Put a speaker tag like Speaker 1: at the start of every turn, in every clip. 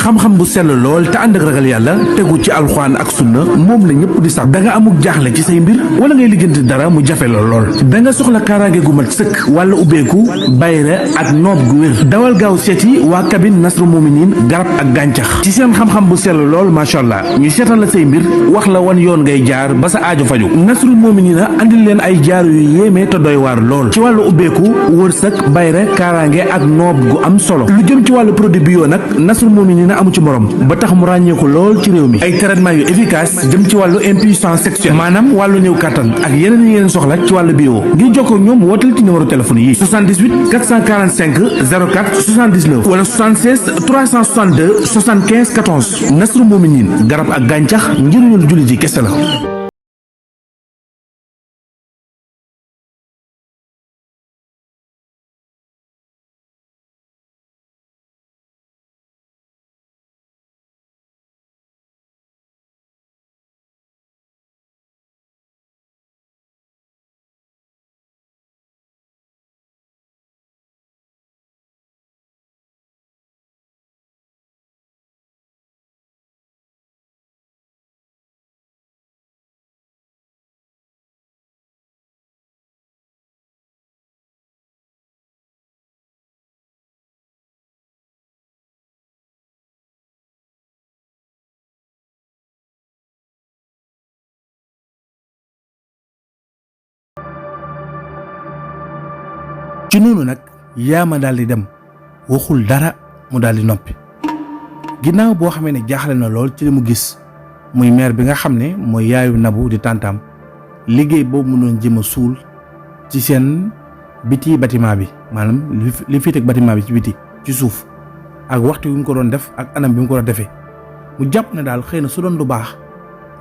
Speaker 1: xam-xam bu sell lool te ànd ak ragal yàlla tegu ci alxuraan ak sunna moom la ñëpp di sax da nga amuk jaaxle ci say mbir wala ngay lijjanti dara mu jafe la lool da nga soxla kaaraange gu mat sëkk wala ubbeeku bayre ak noob gu wér dawal gaaw seeti waa cabine Nasrul Muminin garab ak gàncax ci seen xam-xam bu sell lool macha allah ñu seetal la say mbir wax la wan yoon ngay jaar ba sa aajo faju Nasrul Muminina andil leen ay jaaru yu yéeme te doy waar lool ci wàllu ubbeeku wërsëg bayre kaaraange ak noob gu am solo lu jëm ci wàllu produit bio nag Nasrul Muminina amu ci morom ba tax mu ràññeeku lool ci réew mi ay traitement yu efficace jëm ci wàllu impuissance sexuelle maanaam wàllu néew kàttan ak yeneen soxla ci wàllu bio ngir jokkoo ak ñoom wootal ci numéro téléphone yi 78 445 04 79 wala 76 362 75 14 Nasrul Muminin garab ak gàncax njëriñu jullit yi kese la. ci noonu nag yaama daal di dem waxul dara mu daal di noppi ginnaaw boo xamee ne jaaxle na lool ci li mu gis muy maire bi nga xam ne mooy yaayu Nabou di tàntaam liggéey boobu mu doon jëm a suul ci seen biti bâtiment bi maanaam li fi teg bâtiment bi ci biti ci suuf ak waxtu bi mu ko doon def ak anam bi mu ko doon defee mu jàpp ne daal xëy na su doon lu baax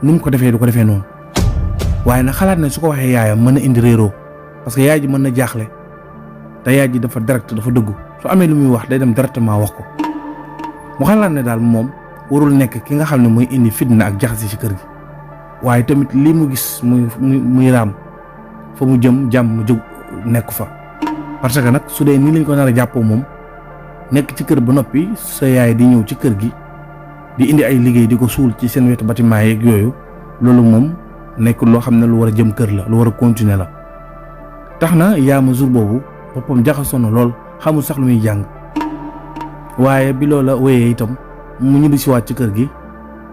Speaker 1: ni mu ko defee du ko defee noonu waaye nag xalaat ne su ko waxee yaayam mën na indi réeroo parce que yaay ji mën na jaaxle te yaay ji dafa direct dafa dëggu su amee lu muy wax day dem directement wax ko mu xalaat ne daal moom warul nekk ki nga xam ne mooy indi fitna ak jaxasi ci kër gi waaye tamit lii mu gis muy raam fa mu jëm jàmm mu jóg nekk fa parce que nag su dee nii lañ ko nar a jàppoo moom nekk ci kër ba noppi sa yaay di ñëw ci kër gi di indi ay liggéey di ko suul ci seen wetu bâtiment yeeg yooyu loolu moom nekk loo xam ne lu war a jëm kër la lu war a continuer la tax na yaama jour boobu boppam jaxasoo na lool xamul sax lu muy jàng waaye bi loola wéyee itam mu ñibbi si waat ci kër gi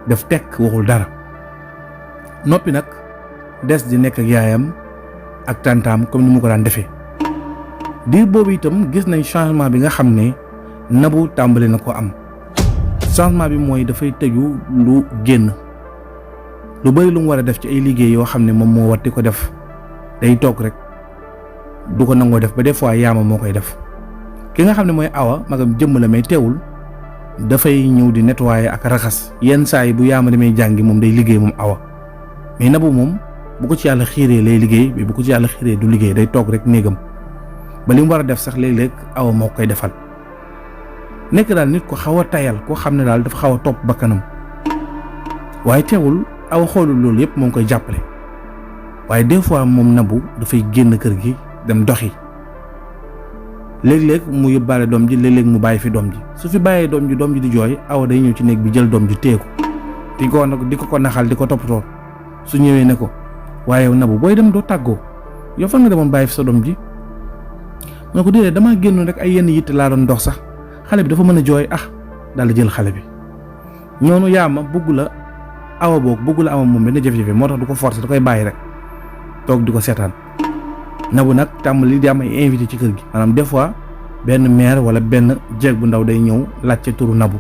Speaker 1: def tekk waxul dara noppi nag des di nekk ak yaayam ak tàntaam comme ni mu ko daan defee diir boobu itam gis nañ changement bi nga xam ne Nabou tàmbali na ko am changement bi mooy dafay tëju lu génn lu bari lu mu war a def ci ay liggéey yoo xam ne moom moo war di ko def day toog rek du ko nangoo def ba des fois yaama moo koy def ki nga xam ne mooy awa magam jëmm la may teewul dafay ñëw di nettoyer ak raxas yenn saa yi bu yaama demee jàngi moom day liggéey moom awa mais Nabou moom bu ko ci yàlla xiiree lay liggéey mais bu ko ci yàlla xiiree du liggéey day toog rek néegam ba li mu war a def sax léeg-léeg awa moo koy defal nekk daal nit ko xaw a tayal koo xam ne daal dafa xaw a topp bakkanam waaye teewul awa xoolul loolu yëpp moo ngi koy jàppale waaye des fois moom Nabou dafay génn kër gi dem doxi léeg-léeg mu yóbbaale doom ji léeg-léeg mu bàyyi fi doom ji su fi bàyyee doom ji di jooy awa day ñëw ci néeg bi jël doom ji téye ko di ko naxal di ko toppatoo su ñëwee ne ko waaye Nabou booy dem doo tàggoo yow fan nga demoon bàyyi fi sa doom ji mu ne ko déedéet damaa génnoon rek ay yenn yitte laa doon dox sax xale bi dafa mën a jooy daal di jël xale bi ñoonu yaama bëgg la awa ama moom benn jafe-jafe moo tax du ko forcer da koy bàyyi rek toog di ko seetaan Nabou nag tàmbali di am ay invité ci kër gi maanaam des fois benn mère wala benn jeeg bu ndaw day ñëw laajte turu Nabou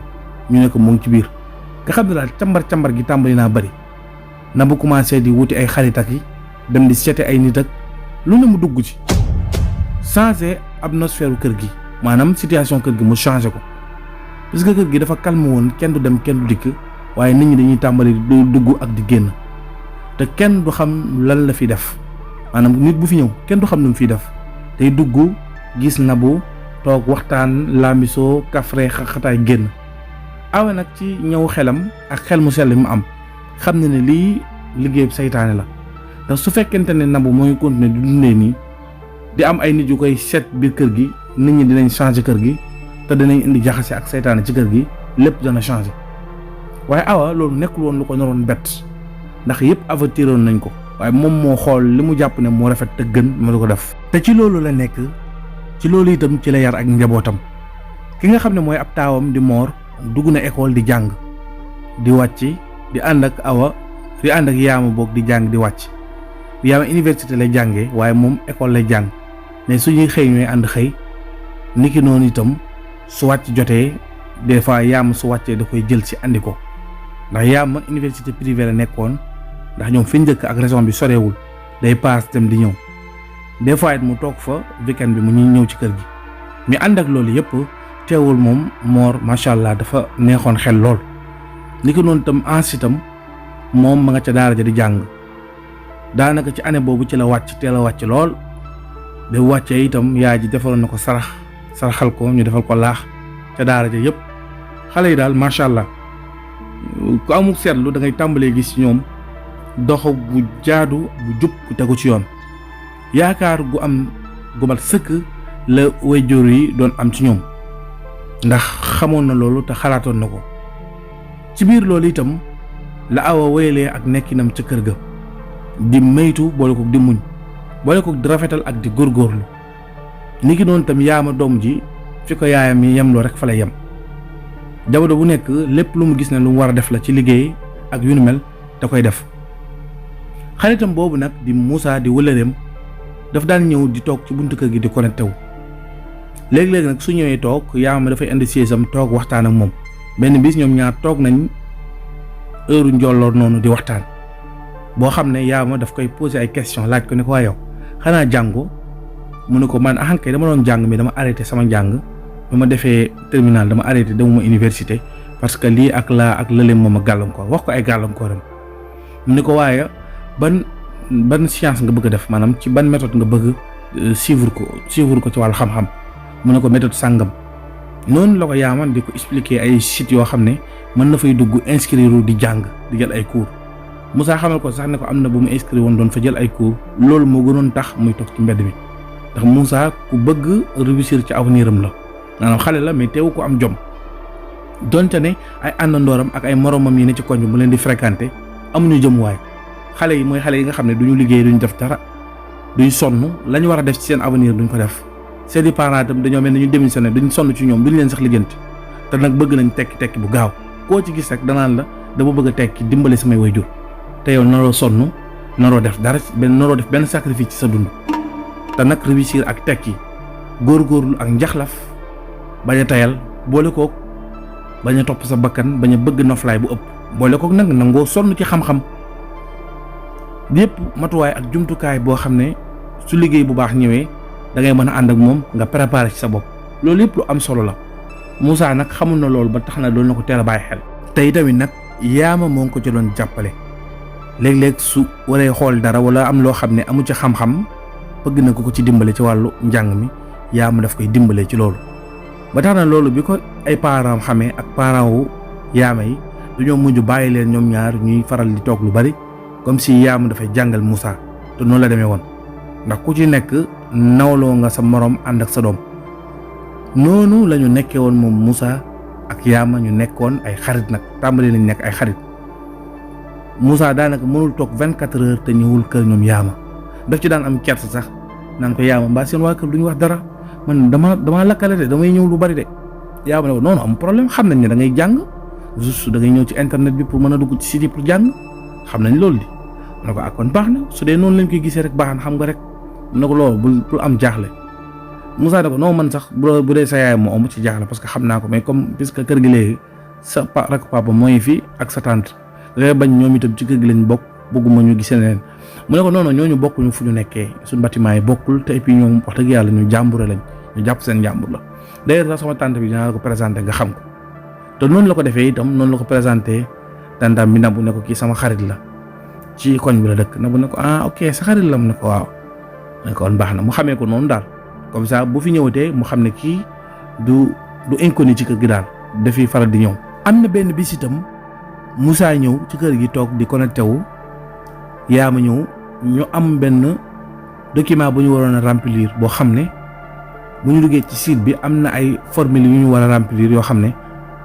Speaker 1: ñu ne ko mu ngi ci biir nga xam ne daal cambar gi tàmbali naa bëri Nabou commencé di wuti ay xarit ak yi dem di seete ay nit ak lu ne mu dugg ci changé atmosphère kër gi maanaam situation kër gi mu changé ko parce que kër gi dafa calme woon kenn du dem kenn du dikk waaye nit ñi dañuy tàmbali di dugg ak di génn te kenn du xam lan la fi def maanaam nit bu fi ñëw kenn du xam lu mu fiy def day dugg gis Nabou toog waxtaan lambisoo kafre xaxataay génn awe nag ci ñëw xelam ak xel mu sell mu am xam ne lii liggéey saytaane la ndax su fekkente ne Nabou mooy continuer di dundee nii di am ay nit yu koy seet biir kër gi nit ñi dinañ changer kër gi te dinañ indi jaxase ak saytaane ci kër gi lépp dana changer. waaye awa loolu nekkul woon lu ko naroon bett ndax yëpp avertiroon nañ ko waaye moom moo xool li mu jàpp ne moo rafet te gën ma du ko def. te ci loolu la nekk ci loolu itam ci la yar ak njabootam ki nga xam ne mooy ab taawam di Mor dugg na école di jàng di wàcc di ànd ak awa di ànd ak yaama boog di jàng di wàcc yaama université lay jàngee waaye moom école lay jàng mais suñuy xëy ñooy ànd xëy niki noonu itam su wàcc jotee des fois yaama su wàccee da koy jël si andi ko ndax yaama université privée la nekkoon ndax ñoom fi njëkk ak région bi sorewul day paas dem di ñëw des fois it mu toog fa weekend bi mu ñuy ñëw ci kër gi mi ànd ak loolu yëpp teewul moom Mor macha allah dafa neexoon xel lool niki noonu itam itam moom ma nga ca daara ja di jàng daanaka ci année boobu ci la wàcc teel a wàcc lool ba wàccee itam yaay ji defaloon na ko saraxal ko ñu defal ko laax ca daara ja yëpp xale yi daal macha allah ku amul seetlu da ngay tàmbalee gis ñoom dox bu jaadu bu jub bu tegu ci yoon yaakaar gu am gu mat sëkk la waajur yi doon am ci ñoom ndax xamoon na loolu te xalaatoon na ko ci biir loolu itam la awa wéyalee ak nekkinam ca kër ga di maytu boole ko di muñ boole ko di rafetal ak di góorgóorlu niki noonu tam yaama doom ji fi ko yaayam yi yemloo rek fa lay yem jamono bu nekk lépp lu mu gis ne lu mu war a def la ci liggéey ak yu nu mel da koy def xaritam boobu nag di Moussa di wëlëreem daf daan ñëw di toog ci buntu kër gi di connecté wu léegi-léegi nag su ñëwee toog yaama dafay indi siège-am toog waxtaan ak moom benn bis ñoom ñaar toog nañ heure njolloor noonu di waxtaan boo xam ne yaama daf koy poser ay question laaj ko ne ko waa yow xanaa jàngo mu ne ko man ahankay dama doon jàng mi dama arrêté sama njàng bi ma defee terminal dama arrêté demuma université parce que lii ak laa ak lële moom a gàllankoor wax ko ay gàllankooram mu ne ko waaye ban science nga bëgg a def maanaam ci ban méthode nga bëgg suivre ko ci wàllu xam-xam mu ne ko méthode sàngam noonu la ko yaaman di ko expliquer ay sites yoo xam ne mën na fay dugg inscrire di jàng di jël ay cours Moussa xamal ko sax ne ko am na bu mu inscrire woon doon fa jël ay cours loolu moo gënoon tax muy toog ci mbedd mi ndax Moussa ku bëgg réussir ci avenir am la maanaam xale la mais teewu ko am jom donte ne ay àndandooram ak ay moromam yi ne ci koñ bi mu leen di fréquenter amuñu jëmuwaay xale yi mooy xale yi nga xam ne duñu liggéey duñu def dara duñ sonn la ñu war a def ci seen avenir duñ ko def seeni parents itam dañoo mel ne ñu démissionné duñ sonn ci ñoom duñ leen sax lijjanti te nag bëgg nañ tekki bu gaaw koo ci gis rek danaan la dama bëgg a tekki dimbali samay waajur te yow naroo sonn naroo def dara naroo def benn sacrifice ci sa dund te nag réussir ak tekki góorgóorlu ak njaxlaf bañ a tayal boole kook bañ a topp sa bakkan bañ a bëgg noflaay bu ëpp boole kook nag nangoo sonn ci xam-xam lépp matuwaay ak jumtukaay boo xam ne su liggéey bu baax ñëwee da ngay mën a ànd ak moom nga préparer ci sa bopp loolu yëpp lu am solo la Moussa nag xamul na loolu ba tax na loolu na ko teel a bàyyi xel tey tamit nag yaama moo ngi ko ci doon jàppale léeg-léeg su waree xool dara wala am loo xam ne amu ci xam-xam bëgg na ko ci dimbale ci wàllu njàng mi yaama daf koy dimbale ci loolu ba tax na loolu bi ko ay parents xamee ak parents wu yaama yi dañoo mujj bàyyi leen ñoom ñaar ñuy faral di toog lu bari comme si yaama dafay jàngal Moussa te noonu la demee woon ndax ku ci nekk nawloo nga sa morom ànd ak sa doom noonu la ñu nekkee woon moom Moussa ak yaama ñu nekkoon ay xarit nag tàmbali lañ nekk ay xarit Moussa daanaka mënul toog 24 heures te ñëwul kër ñoom yaama daf ci daan am kersa sax naan ko yaama mbaa seen waa kër du ñu wax dara man dama lakkale de damay ñëw lu bari de yaama ne ko noonu am problème xam nañ ne da ngay jàng juste da ngay ñëw ci internet bi pour mën a dugg ci site yi pour jàng xam nañ loolu di mu ne ko ak kon baax na su dee noonu lañ koy gisee rek baax na xam nga rek mu ne ko loolu bul am jaaxle Moussa ne ko non man sax bu dee sa yaay moo am ci jaaxle parce que xam naa ko mais comme puisque kër gi léegi sa rek papa mooy fii ak sa tante da bañ ñoom itam ci kër gi lañ bokk bëgguma ñu gisee leen mu ne ko non ñooñu bokkuñu fu ñu nekkee suñu bâtiment yi bokkul te et puis ñoom wax dëgg yàlla ñu jàmbure lañ ñu jàpp seen jàmbur la d'ailleurs sax sama tante bi dinaa la ko présenté nga xam ko te noonu la ko defee itam noonu la ko présenté tantam bi Nabou ne ko kii sama xarit la ci koñ bi la dëkk Nabou ne ko ah ok sa xarit la mu ne ko waaw ne ko woon baax na mu xamee ko noonu daal comme ça bu fi ñëwatee mu xam ne kii du inconnu ci kër gi daal dafiy faral di ñëw. am na benn bis itam Moussa ñëw ci kër gi toog di connecté wu yaama ñëw ñu am benn document bu ñu waroon a remplir boo xam ne bu ñu duggee ci site bi am na ay formule yu ñu war a remplir yoo xam ne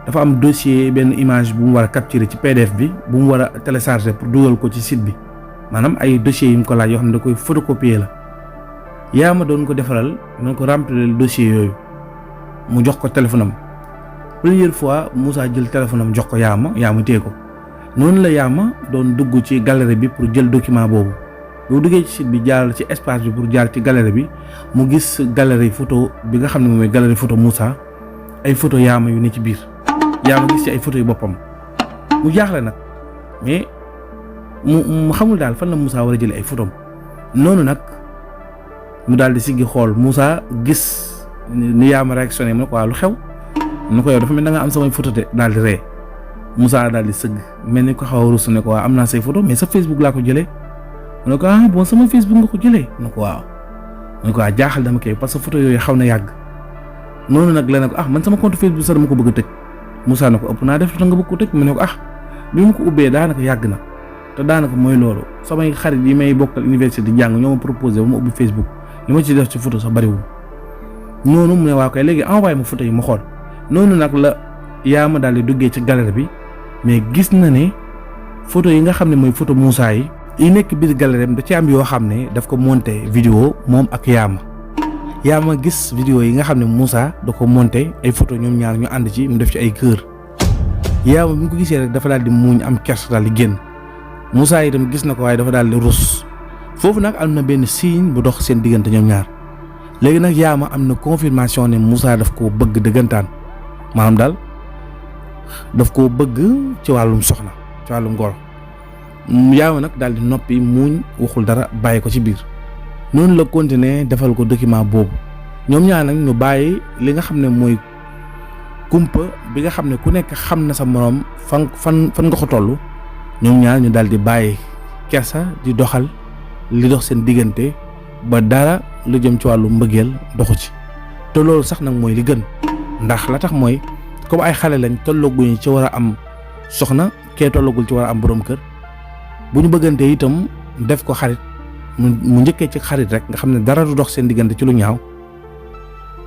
Speaker 1: dafa am dossier benn image bu mu war a capturer ci PDF bi bu mu war a télécharger pour dugal ko ci site bi maanaam ay dossiers yu mu ko laaj yoo xam ne da koy photocopier la Yaama doon ko defaral doon ko remplir dossier yooyu mu jox ko téléphone am première fois Moussa jël téléphone am jox ko Yaama téye ko noonu la Yaama doon dugg ci galerie bi pour jël document boobu boo duggee ci site bi jaar ci espace bi pour jaar ci galerie bi mu gis galerie photo bi nga xam ne mooy galerie photo Moussa ay photo Yaama yu ne ci biir Yaama gis ci ay photo yu boppam mu jaaxle nag mais mu xamul daal fan la Moussa war a jëlee ay photom noonu nag mu daal di siggi xool Moussa gis ni Yaama réactionné mu ne ko waa lu xew mu ne ko yow dafa mel da nga am samay photo de daal di ree Moussa daal di sëgg mel ni ko xaw a rus ne ko waa am naa say photo mais sa Facebook laa ko jëlee mu ne ko ah bon sama Facebook nga ko jëlee mu ne ko waaw mu ne ko waa jaaxal dama koy parce que photo yooyu xaw na yàgg noonu nag la ne ko ah man sama compte Facebook sax dama ko bëgg a tëj Moussa ne ko ëpp naa def nga bëgg ko tëj mu ne ko ah bi mu ko ubbee daanaka yàgg na te daanaka mooy loolu samay xarit yi may bokkal université di jàng ñoo ma proposé ba ma ubbi Facebook li ma ci def ci photo sax bariwul noonu mu ne waa koy léegi envoyé ma photo yi ma xool noonu nag la Yaama daal di duggee ci galerie bi mais gis na ne photo yi nga xam ne mooy photo Moussa yi nekk biir galerie da ci am yoo xam ne daf ko monté vidéo moom ak Yaama gis vidéo yi nga xam ne Moussa da ko monté ay photo ñoom ñaar ñu ànd ci mu def ci ay kër Yaama bi mu ko gisee rek dafa daal di muuñ am kersa daal di génn Moussa itam gis na ko waaye dafa daal di rus foofu nag am na benn signe bu dox seen diggante ñoom ñaar léegi nag Yaama am na confirmation ne Moussa daf koo bëgg dëggantaan maanaam daal daf koo bëgg ci wàllum soxna ci wàllum goro Yaama nag daal di noppi muuñ waxul dara bàyyi ko ci biir noonu la continuer defal ko document boobu ñoom ñaar nag ñu bàyyi li nga xam ne mooy kumpa bi nga xam ne ku nekk xam na sa moroom fan nga ko toll ñoom ñaar ñu daal di bàyyi kersa di doxal li dox seen diggante ba dara lu jëm ci wàllu mbëggeel doxu ci te loolu sax nag mooy li gën ndax la tax mooy comme ay xale lañ tollaguñu ci war a am soxna kee tollagul ci war a am borom kër bu ñu bëggantee itam def ko xarit mu njëkkee ci xarit rek nga xam ne dara du dox seen diggante ci lu ñaaw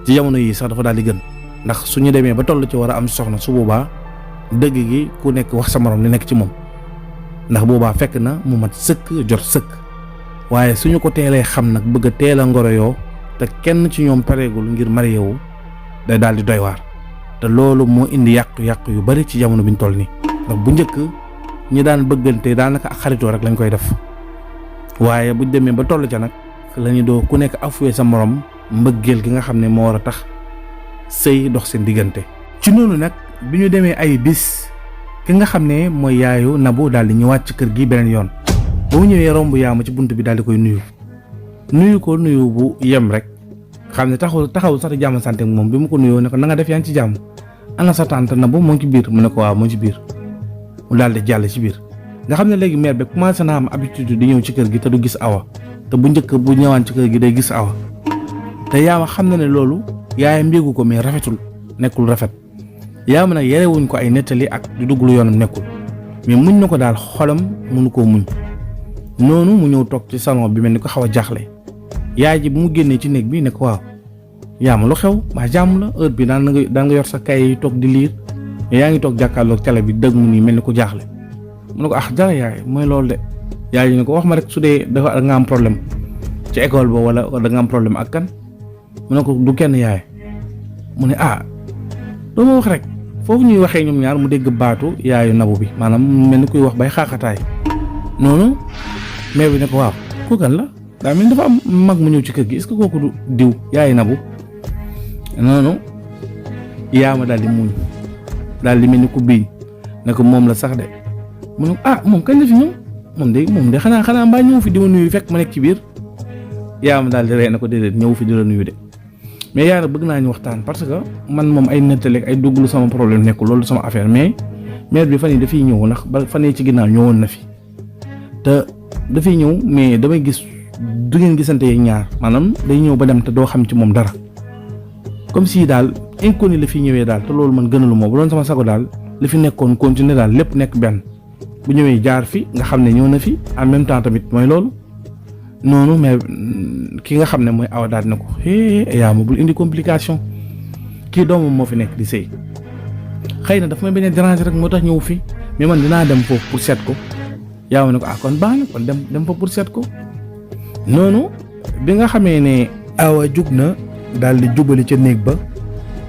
Speaker 1: ci jamono yi sax dafa daal di gën ndax su ñu demee ba toll ci war a am soxna su boobaa dëgg gi ku nekk wax sa morom li nekk ci moom ndax boobaa fekk na mu mat sëkk jot sëkk waaye suñu ko teelee xam nag bëgg a teel a ngoro yoo te kenn ci ñoom pareegul ngir marié wu day daal di doy waar te loolu moo indi yàqu-yàqu yu bari ci jamono biñ toll nii ndax bu njëkk ñi daan bëggante daanaka ak xaritoo rek lañ koy def waaye buñ demee ba toll ca nag lañu doo ku nekk afuwee sa morom mbëggeel gi nga xam ne moo war a tax sëy dox seen diggante. ci noonu nag bi ñu demee ay bis ki nga xam ne mooy yaayu Nabou daal di ñëwaat ci kër gi beneen yoon ba mu ñëwee romb Yaama ci bunt bi daal di koy nuyu ko nuyu bu yem rek xam ne taxaw sax di jàmm sant ak moom bi mu ko nuyoo ne ko na nga def yaa ngi ci jàmm ana sa tante Nabou moo ngi ci biir mu ne ko waaw moo ngi ci biir mu daal di jàll ci biir nga xam ne léegi mère bi commencé naa am habitude di ñëw ci kër gi te du gis Awa te bu njëkk bu ñëwaan ci kër gi day gis Awa te Yaama xam na ne loolu yaayam mbéegu ko mais rafetul nekkul rafet Yaama nag yarewuñ ko ay nettali ak di dugg lu yoonam nekkul mais muñ na ko daal xolam mënu koo muñ noonu mu ñëw toog ci salon bi mel ni ko xaw a jaaxle yaay ji bu mu génnee ci néeg bi ne ko waaw Yaama lu xew ba jàmm la heure bi daan nga yor sa kay yi toog di liir yaa ngi toog jàkkaarloog télé bi dëgg mu nii mel ni ko jaaxle mu ne ko dara yaay mooy loolu de yaay ji ne ko wax ma rek su dee dafa nga am problème ci école ba wala da nga am problème ak kan mu ne ko du kenn yaay mu ne doo ma wax rek foofu ñuy waxee ñoom ñaar mu dégg baatu yaayu Nabou bi maanaam mel ni kuy wax bay xaaxataay noonu mère bi ne ko waaw ku kan la daa mel ni dafa am mag mu ñëw ci kër gi est-ce que kooku du diw yaayu Nabou noonu Yaama daal di muñ daal di mel ni ku biiñ ne ko moom la sax de mu ne ko moom kañ la fi ñëw moom de xanaa mbaa ñëw fi di ma nuyu fekk ma nekk ci biir Yaama daal di ree na ko déedéet ñëw fi di la nuyu de mais yaa bëgg naa ñu waxtaan parce que man moom ay nettali ay dugglu sama problème nekkul loolu sama affaire mais mère bi fan yi dafay ñëw ndax ba fan yi ci ginnaaw ñëwoon na fi te dafay ñëw mais damay gis du ngeen gisante yeeg ñaar maanaam day ñëw ba dem te doo xam ci moom dara comme si daal inconnu la fi ñëwee daal te loolu man gënalu moo bu doon sama sago daal li fi nekkoon continuer daal lépp nekk benn bu ñëwee jaar fi nga xam ne ñëw na fi en même temps tamit mooy loolu noonu mais ki nga xam ne mooy Awa daal na ko Yaama bul indi complication kii doomam moo fi nekk di sëy xëy na dafa may bañ a déranger rek moo tax ñëw fi mais man dinaa dem foofu pour seet ko yaa ma ne ko kon baax na kon dem fa pour seet ko. noonu bi nga xamee ne awa jug na daal di jubali ca néeg ba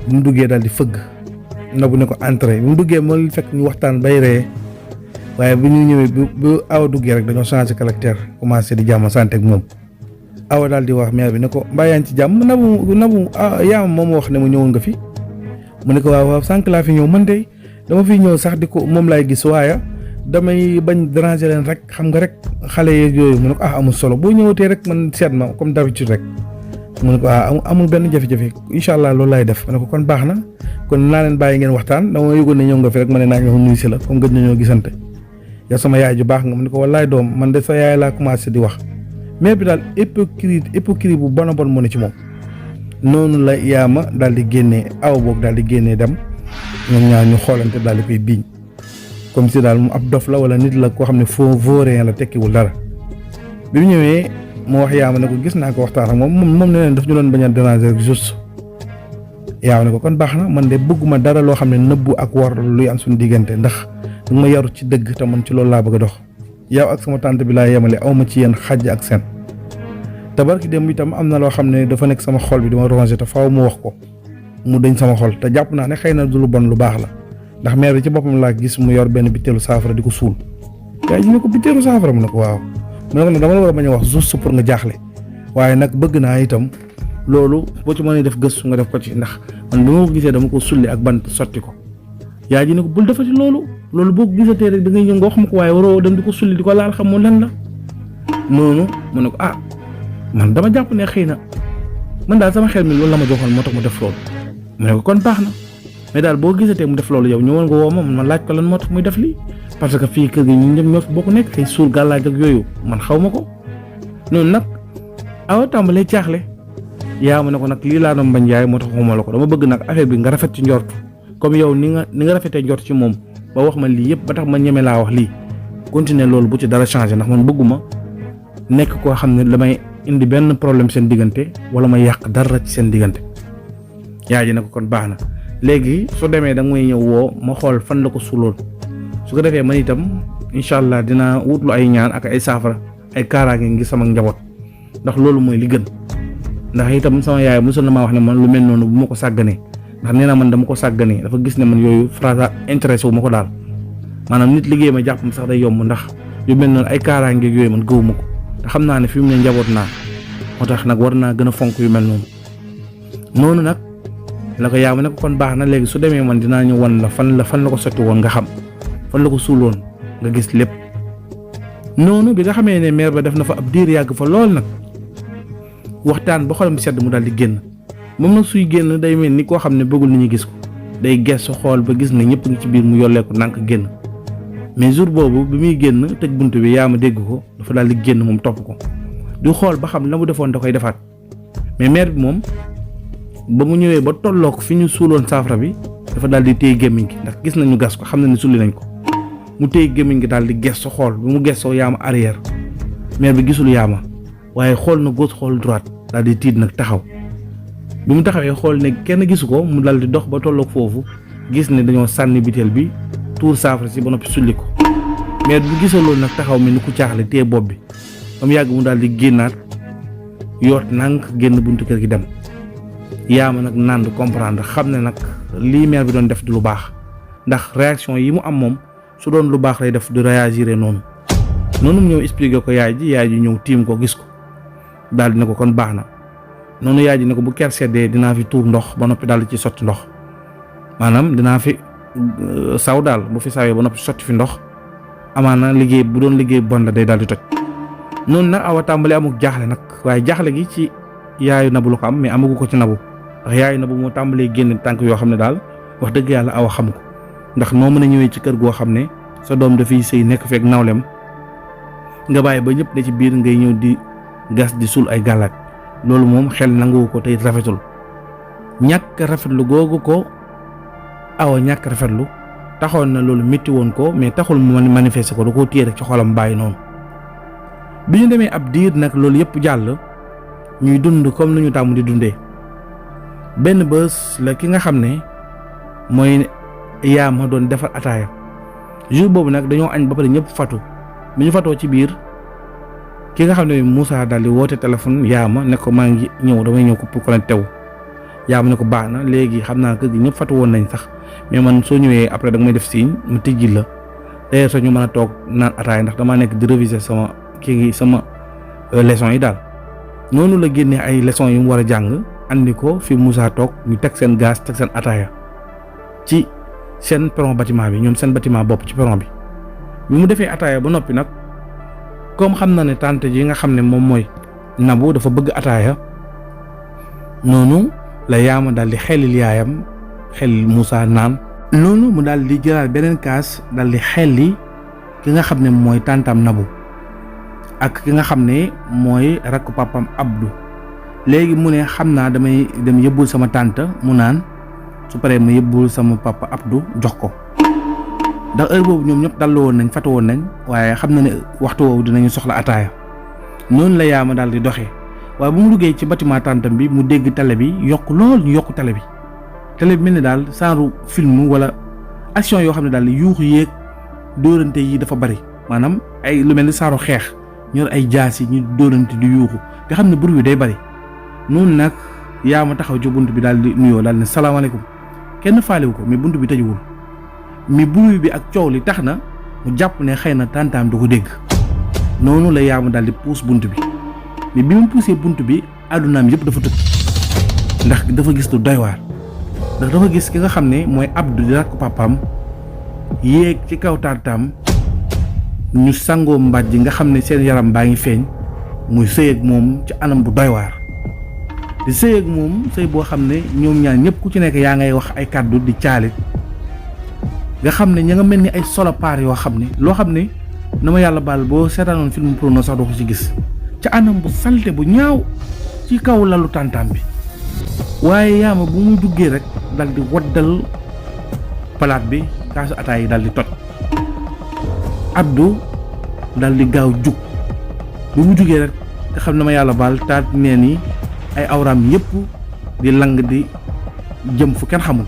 Speaker 1: bu mu duggee daal di fëgg Nabou ne ko entrée bi mu duggee moo fekk ñu waxtaan bay ree waaye bu ñu ñëwee bu awa duggee rek dañoo changé caractère commencé di jàmm sant ak moom. awa daal di wax mère bi ne ko mbaa yaa ngi ci jàmm Nabou yaa moom wax ne mu ñëwoon nga fi mu ne ko waaw sànq laa fi ñëw man de dama fi ñëw sax di ko moom laay gis waaye damay bañ déranger leen rek xam nga rek xale yeeg yooyu mu ne ko amul solo boo ñëwatee rek man seet ma comme d'habitude rek mu ne ko amul benn jafe-jafe incha allah loolu laay def ma ne ko kon baax na kon naa leen bàyyi ngeen waxtaan dama yëgoon ne ñëw nga fi rek ma ne naa ñëw nuyu si la comme gëj nañoo gisante yow sama yaay ju baax nga mu ne ko wallaay doom man de sa yaay laa commencé di wax mais bi daal hypocrite bu bon a bon moo ne ci moom. noonu la yaama daal di génnee aw boog daal di génnee dem ñoom ñaar ñu xoolante daal di koy biiñ comme si daal mu ab dof la wala nit la koo xam ne faux vaurien la tekkiwul dara. bi mu ñëwee mu wax yaama ne ko gis naa ko waxtaan ak moom ne leen daf ñu doon bañ a déranger rek juste yaama ne ko kon baax na man de bëgguma dara loo xam ne nëbbu ak war luy am suñu diggante ndax du ma yaru ci dëgg te man ci loolu laa bëgg a dox yow ak sama tante bi laa yemale awma ci yéen xàjj ak seen. tabarki dem itam am na loo xam ne dafa nekk sama xol bi dama rongé te faaw mu wax ko mu dañ sama xol te jàpp naa ne xëy na du lu bon lu baax la ndax mère bi ci boppam laa gis mu yor benn bitteelu saafara di ko suul yaay ji ne ko bitteelu saafara mu ne ko waaw mu ne ko nag dama la war a bañ a wax juste pour nga jaaxle waaye nag bëgg naa itam loolu boo ci mënee def gëstu nga def ko ci ndax man bi ma ko gisee dama ko sulli ak bant sotti ko yaay ji ne ko bul defati loolu boo ko gisatee rek da ngay ñëw nga wax ma ko waaye waroo dem di ko sulli di ko laal xam moo lan la noonu mu ne ko man dama jàpp ne xëy na man daal sama xel mi loolu la ma joxoon moo tax mu def loolu mu ne ko kon baax na mais daal boo gisatee mu def loolu yow ñëwoon nga woo ma man laaj ko lan moo tax muy def lii parce que fii kër gi ñun ñëpp ñoo fi bokk nekk tey suul gàllaaj ak yooyu man xaw ma ko noonu nag awa tàmbalee caaxle yaa ma ne ko nag lii laa doon bañ yaay moo tax xawma la ko dama bëgg nag affaire bi nga rafet ci njort comme yow ni nga rafetee njort ci moom ba wax ma lii yëpp ba tax ma ñeme laa wax lii continuer loolu bu ci dara changé ndax man bëgguma nekk koo xam ne damay indi benn problème seen diggante wala ma yàq dara ci seen diggante yaay ji ne ko kon baax na léegi su demee da nga may ñëw woo ma xool fan la ko suuloon su ko defee man itam incha allah dinaa wutlu ay ñaan ak ay saafara ay kaaraange ngi sama njaboot ndax loolu mooy li gën ndax itam sama yaay mosul na maa wax ne man lu mel noonu bu ma ko sàgganee ndax nee na man dama ko sàgganee dafa gis ne man yooyu phrase intéressé wu ma ko daal maanaam nit liggéey ma jàpp sax day yomb ndax yu mel noonu ay kaaraange yooyu man gëwuma ko te xam naa ne fi mu ne njaboot naa moo tax nag war naa gën a fonk yu mel noonu nag la ko yaa ma ne ko kon baax na léegi su demee man dinaa ñu wan la fan la ko sotti woon nga xam fan la ko suuloon nga gis lépp noonu bi nga xamee ne mère ba def na fa ab diir yàgg fa lool nag waxtaan ba xolam sedd mu daal di génn moom nag suy génn day mel ni koo xam ne bëggul nit ñi gis ko day gestu xool ba gis ne ñëpp ngi ci biir mu yolleeku nànk génn mais jour boobu bi muy génn tëj bunt bi yaa ma dégg ko dafa daal di génn moom topp ko di xool ba xam la mu defoon da koy defaat mais mère bi moom ba mu ñëwee ba tollook fi ñu suuloon saafara bi dafa daal di téye gémmiñ gi ndax gis nañu gas ko xam na ne sulli nañ ko mu téye gémmiñ gi daal di gestu xool bi mu gestoo yaama arrière mère bi gisul yaama waaye xool na gauche xool droite daal di tiit nag taxaw bi mu taxawee xool ne kenn gisu ko mu daal di dox ba tollook foofu gis ne dañoo sànni biteel bi tuur saafara si ba noppi sulli ko mère bi gisoo loolu nag taxaw mel ni ku caaxle téye bopp bi ba mu yàgg mu daal di génnaat yoot nànk génn buntu kër gi dem yaama nag nand comprendre xam ne nag lii mère bi doon def du lu baax ndax réaction yi mu am moom su doon lu baax lay def du réagir noonu mu ñëw expliquer ko yaay ji ñëw tiim ko gis ko daal di ne ko kon baax na noonu yaay ji ne ko bu ker seddee dinaa fi tuur ndox ba noppi daal di ci sotti ndox maanaam dinaa fi saw daal bu fi sawee ba noppi sotti fi ndox amaana liggéey bu doon liggéey bon la day daal di toj noonu nag awa tàmbali amuk jaaxle nag waaye jaaxle gi ci yaayu Nabou la ko am mais amagu ko ci Nabou ndax yaayu Nabou moo tàmbalee génn tànk yoo xam ne daal wax dëgg yàlla awa xam ko ndax noo mën a ñëwee ci kër goo xam ne sa doom dafay sëy nekk feek nawlem nga bàyyi ba ñëpp ne ci biir ngay ñëw di gas di suul ay gàllaaj loolu moom xel nanguwu ko tey rafetul ñàkk rafetlu googu ko awa ñàkk rafetlu taxoon na loolu métti woon ko mais taxul mu manifester ko da koo téye rek ci xolam bàyyi noonu bi ñu demee ab diir nag loolu yëpp jàll ñuy dund comme ni ñu tàmm di dundee benn bés la ki nga xam ne mooy Yaama doon defar ataaya jour boobu nag dañoo añ ba pare ñëpp fatu bi ñu fatoo ci biir ki nga xam ne Moussa daal di woote téléphone Yaama ne ko maa ngi ñëw damay ñëw ko pour connecté wu Yaama ne ko baax na léegi xam naa kër gi ñëpp fatu woon nañ sax mais man soo ñëwee après da nga may def signe mu tijji la d'ailleurs sax ñu mën a toog naan ataaya ndax damaa nekk di réviser sama leçon yi daal noonu la génnee ay leçons yi mu war a jàng andi ko fi Moussa toog ñu teg seen gaz teg seen ataaya ci seen perron bâtiment bi ñoom seen bâtiment bopp ci perron bi mu defee ataaya ba noppi nag comme xam na ne tante ji nga xam ne moom mooy Nabou dafa bëgg ataaya noonu la Yaama daal di xelil yaayam xelil Moussa naan noonu mu daal di jëlaat beneen kaas daal di xelli ki nga xam ne mooy tantam Nabou ak ki nga xam ne mooy rakk papam Abdou léegi mu ne xam naa damay dem yëbbul sama tante mu naan su paree ma yëbbul sama papa Abdou jox ko ndax heure boobu ñoom ñëpp dallu woon nañ fatu woon nañ waaye xam na ne waxtu woowu dinañu soxla ataaya noonu la Yaama daal di doxee waaye bu mu duggee ci bâtiment tantam bi mu dégg télé bi yokk lool ñu yokk télé bi mel ni daal genre film wala action yoo xam ne daal yuuxu yéeg dóorante yi dafa bari maanaam ay lu mel ni genre xeex ñor ay jaas yi ñu dóorante di yuuxu te xam ne bruit bi day bari noonu nag Yaama taxaw ci bunt bi daal di nuyoo daal ne salaamaaleykum kenn faalewu ko mais bunt bi tëjuwul mi bruit bi ak coow li tax na mu jàpp ne xëy na tantaam du ko dégg noonu la Yaama daal di puus bunt bi mais bi mu puusee bunt bi àddunaam yëpp dafa tëj ndax dafa gis lu doy waar ndax dafa gis ki nga xam ne mooy Abdou di rakk papaam yéeg ci kaw tantaam ñu sangoo mbàjj nga xam ne seen yaram baa ngi feeñ muy sëy ak moom ci anam bu doy waar di sëy ak moom sëy boo xam ne ñoom ñaar ñëpp ku ci nekk yaa ngay wax ay kàddu di caalit nga xam ne ña nga mel ni ay solopaar yoo xam ne loo xam ne na ma yàlla baal boo seetaanoon film porno sax doo ko ci gis ca anam bu salte bu ñaaw ci kaw lalu tàntaam bi waaye Yaama bu muy duggee rek dal di waddal palaat bi kaasu ataay yi dal di toj Abdou dal di gaaw jug bi mu jugee rek nga xam ne ma yàlla baal taat nee ni ay awraam yëpp di lang di jëm fu kenn xamul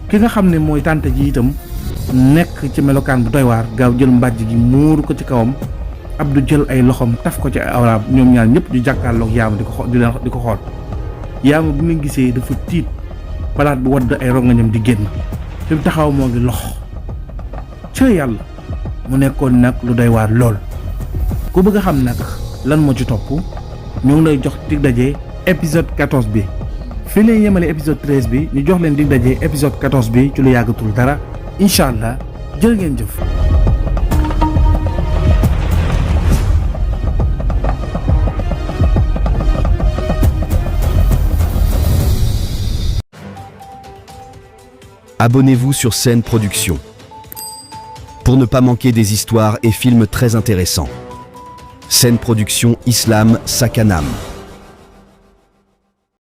Speaker 1: ki nga xam ne mooy tànte ji itam nekk ci melokaan bu doy waar gaaw jël mbàjj gi muuru ko ci kawam Abdou jël ay loxoom taf ko ci ay awraam ñoom ñaar ñëpp di jàkkaarloog Yaama di ko xool Yaama bu mu gisee dafa tiit palaat bu wadd ay rongañam di génn fi mu taxaw moo ngi lox ca yàlla mu nekkoon nag lu doy waar lool ku bëgg a xam nag lan moo ci topp ñoo ngi lay jox dig daje épisode 14 bi fii lay yemale épisode 13 bi ñu jox leen dig daje épisode 14 bi ci lu yàggatul dara incha allah jërë ngeen jëf.
Speaker 2: Abonnez-vous sur Scène Production pour ne pas manquer des histoires et films très intéressants. Scène Production Islam Sakanam.